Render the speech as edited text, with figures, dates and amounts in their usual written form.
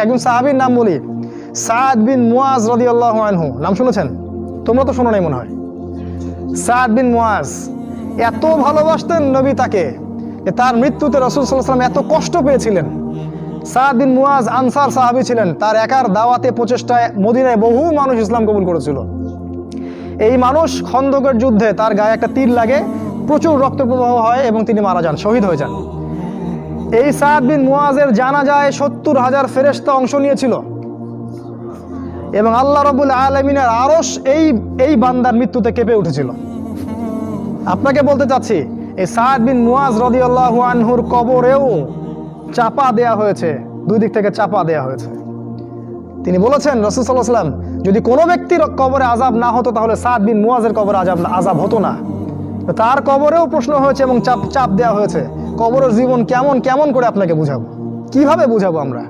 একজন সাহাবীর নাম বলি, সাদ বিন মুয়াজ রাদিয়াল্লাহু আনহু। নাম শুনেছেন? তোমরা তো শোনো নাই মনে হয়। সাদ বিন মুয়াজ এত ভালোবাসতেন নবী তাকে যে তার মৃত্যুতে রাসূল সাল্লাল্লাহু আলাইহি ওয়াসাল্লাম এত কষ্ট পেয়েছিলেন। সাদ বিন মুয়াজ আনসার সাহাবী ছিলেন। তার একার দাওয়াতে প্রচেষ্টায় মদিনায় বহু মানুষ ইসলাম কবুল করেছিল। এই মানুষ খন্দকের যুদ্ধে তার গায়ে একটা তীর লাগে, প্রচুর রক্ত প্রবাহ হয় এবং তিনি মারা যান, শহীদ হয়ে যান। এই সাদ বিন মুয়াজের জানাজায় 70,000 ফেরেশতা অংশ নিয়েছিল এবং আল্লাহ রাব্বুল আলামিনের আরশ এই বান্দার মৃত্যুতে কেঁপে উঠেছিল। আপনাকে বলতে চাচ্ছি, এই সাদ বিন মুয়াজ রাদিয়াল্লাহু আনহুর কবরেও চাপা দেয়া হয়েছে, দুই দিক থেকে চাপা দেয়া হয়েছে। তিনি বলেছেন, রাসূল সাল্লাল্লাহু আলাইহি ওয়াসাল্লাম, যদি কোনো ব্যক্তির কবরে আযাব না হতো তাহলে সাদ বিন মুয়াজের কবরে আযাব হতো না। তার কবরেও প্রশ্ন হয়েছে এবং চাপ দেওয়া হয়েছে। কবরের জীবন কেমন করে আপনাকে বুঝাবো, কিভাবে বুঝাবো আমরা?